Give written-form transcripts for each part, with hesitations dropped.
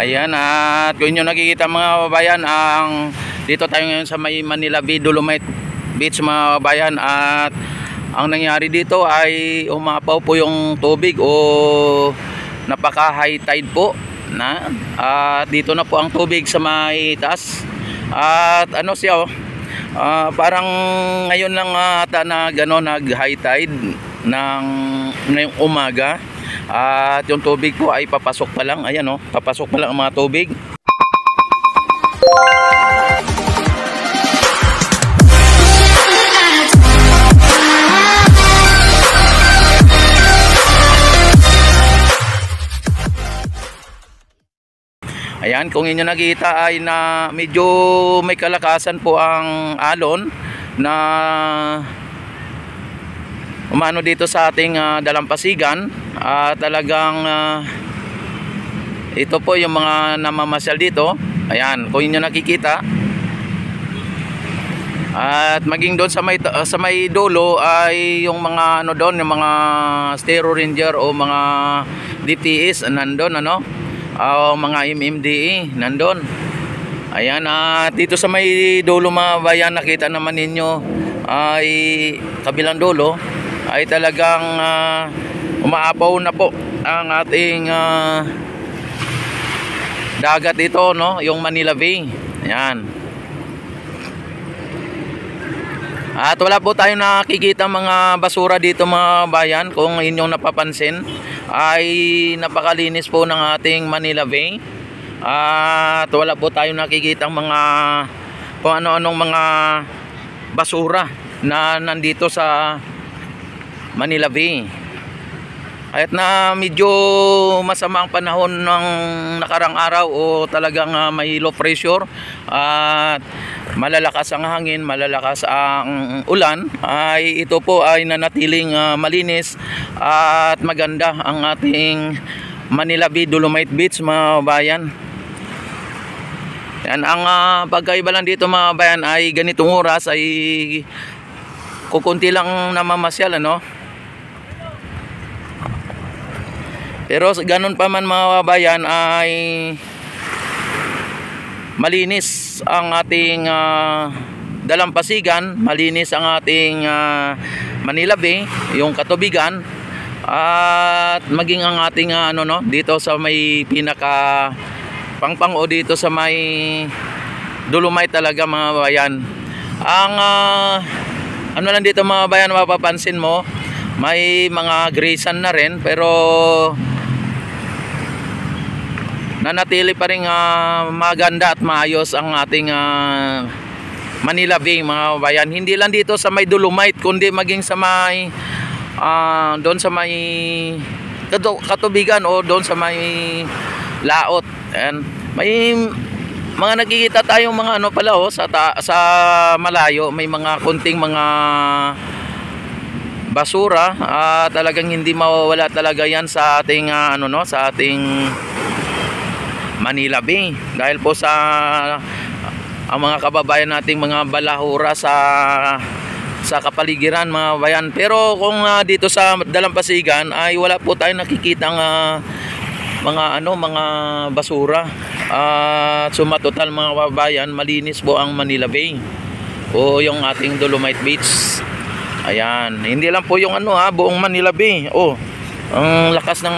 Ayan, at kung inyo nakikita mga kababayan, dito tayo ngayon sa may Manila Bay, Dolomite Beach mga kababayan. At ang nangyari dito ay umapaw po yung tubig o napaka high tide po na. At dito na po ang tubig sa may taas. At ano siya parang ngayon lang ata na gano'n nag high tide ng ngayong umaga. At yung tubig po ay papasok pa lang. Ayan papasok pa lang ang mga tubig. Ayan, kung inyo nakita ay na medyo may kalakasan po ang alon na umano dito sa ating dalampasigan. Talagang ito po yung mga namamasyal dito. Ayan, kung inyo nakikita. At maging doon sa may dulo ay yung mga doon, yung mga Stero Ranger o mga DPS nandun mga MMDA nandun. Ayan, dito sa may dulo mga bayan, nakita naman ninyo ay kabilang dulo ay talagang umaapaw na po ang ating dagat ito, yung Manila Bay. Ayan. At wala po tayong nakikita mga basura dito mga bayan. Kung inyong napapansin ay napakalinis po ng ating Manila Bay. At wala po tayong nakikita mga kung ano-anong mga basura na nandito sa Manila Bay. Kahit na medyo masama ang panahon ng nakarang araw o talagang may low pressure at malalakas ang hangin, malalakas ang ulan, ay ito po ay nanatiling malinis at maganda ang ating Manila Bay, Dolomite Beach mga bayan. Yan, ang pagkaiba lang dito mga bayan ay ganitong oras ay kukunti lang namamasyal Pero ganun pa man mga kabayan ay malinis ang ating dalampasigan, malinis ang ating Manila Bay, yung katubigan, at maging ang ating dito sa may pinaka pangpang o dito sa may Dolomite talaga mga kabayan. Ang ano lang dito mga kabayan, mapapansin mo may mga grisan na rin, pero nanatili pa rin maganda at maayos ang ating Manila Bay mga kabayan. Hindi lang dito sa may Dolomite kundi maging sa may doon sa may katubigan o doon sa may laot. And may mga nakikita tayong mga pala sa malayo, may mga kunting mga basura. Talagang hindi mawawala talaga yan sa ating sa ating Manila Bay, dahil po sa ang mga kababayan nating mga balahura sa kapaligiran mga bayan. Pero kung dito sa dalampasigan ay wala po tayong nakikitang mga basura. Sumatotal mga kababayan, malinis po ang Manila Bay o yung ating Dolomite Beach. Ayan, hindi lang po yung buong Manila Bay. Ang lakas ng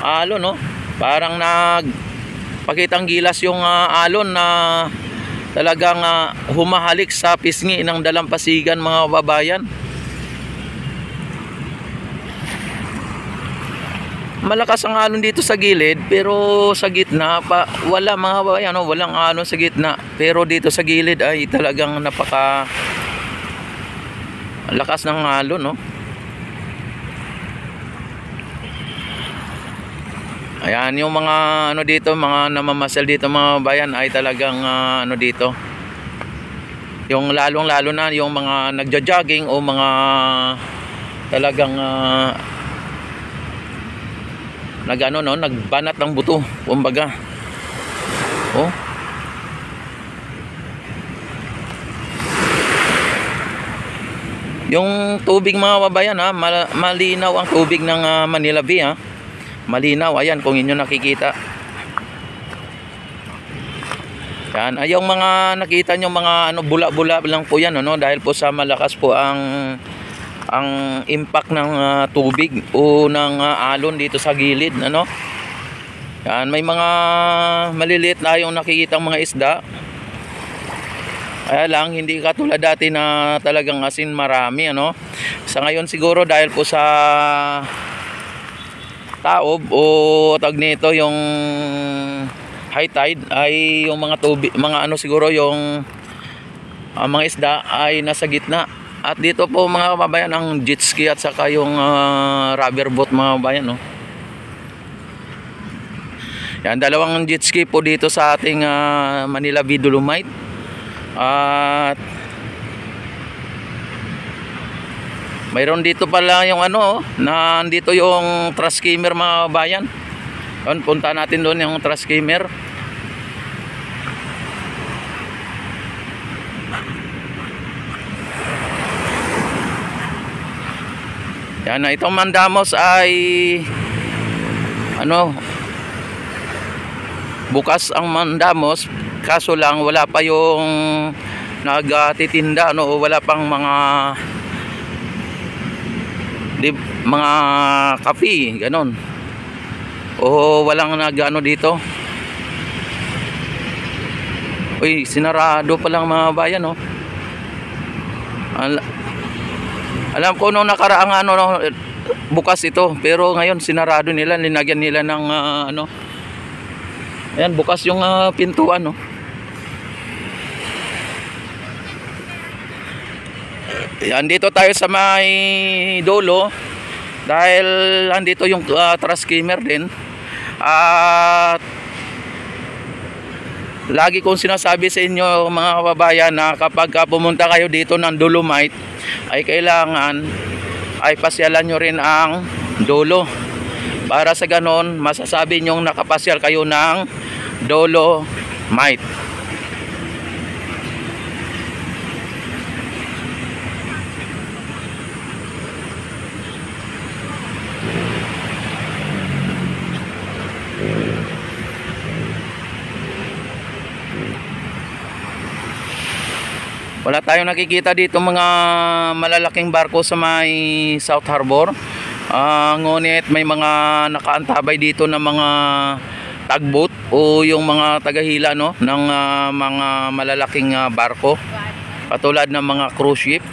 alon parang nagpakitang gilas yung alon na talagang humahalik sa pisngi ng dalampasigan mga kababayan. Malakas ang alon dito sa gilid, pero sa gitna wala mga kababayan, walang alon sa gitna. Pero dito sa gilid ay talagang napaka lakas ng alon Ayan, yung mga dito, mga namamasyal dito mga bayan ay talagang dito. Yung lalong-lalo na yung mga nagja-jogging o mga talagang nagbanat ng buto, kumbaga. Yung tubig mga babayan malinaw ang tubig ng Manila Bay Malinaw, ayan kung inyo nakikita. Yan, ay yung mga nakita nyo mga ano, bula-bula lang po yan, ano, dahil po sa malakas po ang impact ng tubig o ng alon dito sa gilid, ano. Yan, may mga maliliit na yung nakikitang mga isda. Kaya lang hindi katulad dati na talagang asin marami, ano. Sa ngayon siguro dahil po sa taob o tag nito yung high tide, ay yung mga tubig, mga ano siguro yung mga isda ay nasa gitna. At dito po mga kababayan ang jet ski at saka yung rubber boat mga kababayan, no. Yan, dalawang jet ski po dito sa ating Manila Bay Dolomite. At mayroon dito pala yung ano, nandito yung trash skimmer mga kababayan. Yun, punta natin doon yung trash skimmer. Yan, na itong mandamos ay ano, bukas ang mandamos, kaso lang wala pa yung nagtitinda, ano, wala pang mga mga kape, ganon, o walang nagano dito. Uy, sinarado pa lang mga bayan, no. Alam ko nung nakaraang ano, bukas ito, pero ngayon sinarado nila, linagyan nila ng ano. Ayan, bukas yung pintuan, no. Ayan, dito tayo sa may dulo dahil andito yung trash skimmer din. At lagi kong sinasabi sa inyo mga kababayan na kapag pumunta kayo dito ng Dolomite ay kailangan ay pasyalan nyo rin ang dulo, para sa ganon masasabi nyong nakapasyal kayo ng Dolomite. Wala tayong nakikita dito mga malalaking barko sa may South Harbor. Ngunit may mga nakaantabay dito na mga tugboat o yung mga tagahila, no, ng mga malalaking barko katulad ng mga cruise ship.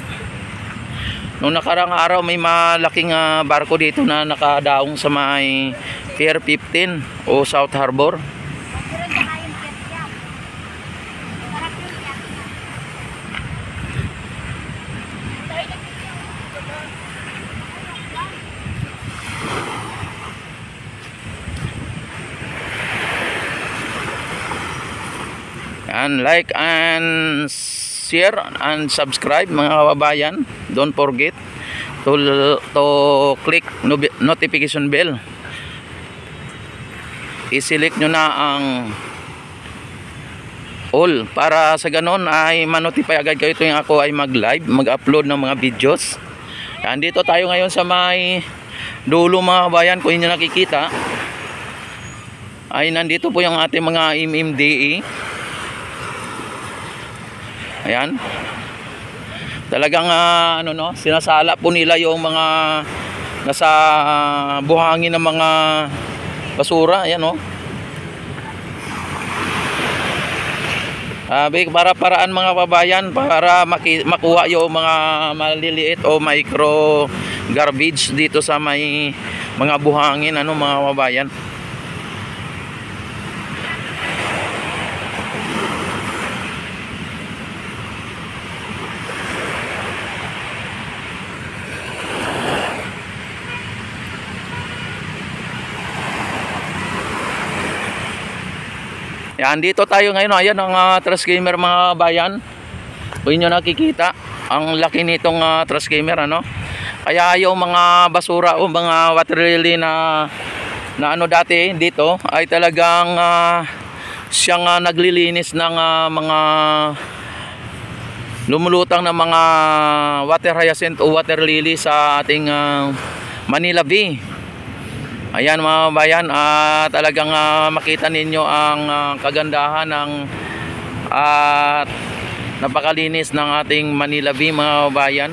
Noong nakarang araw may malaking barko dito na nakadaong sa may Pier 15 o South Harbor. And like and share and subscribe mga kababayan. Don't forget to click notification bell. I-select nyo na ang all para sa ganon ay ma-notify agad kayo tuwing ako ay mag-live, mag-upload ng mga videos. Yan, dito tayo ngayon sa may dulo mga kababayan. Kung inyo nakikita ay nandito po yung ating mga MMDA. Ayan, talagang ano, no, sinasala po nila yung mga nasa buhangin ng mga basura. Ayan, no. Para paraan mga kababayan, para makuha yung mga maliliit o micro garbage dito sa may mga buhangin, ano mga kababayan. Yan, dito tayo ngayon. Ayan ang trash skimmer mga bayan. Kung inyo nakikita ang laki nitong trash skimmer, ano. Kaya yung mga basura o mga water lily na ano dati dito ay talagang siyang naglilinis ng mga lumulutang na mga water hyacinth o water lily sa ating Manila Bay. Ayan mga bayan, talagang makita ninyo ang kagandahan ng At napakalinis ng ating Manila Bay mga kabayan.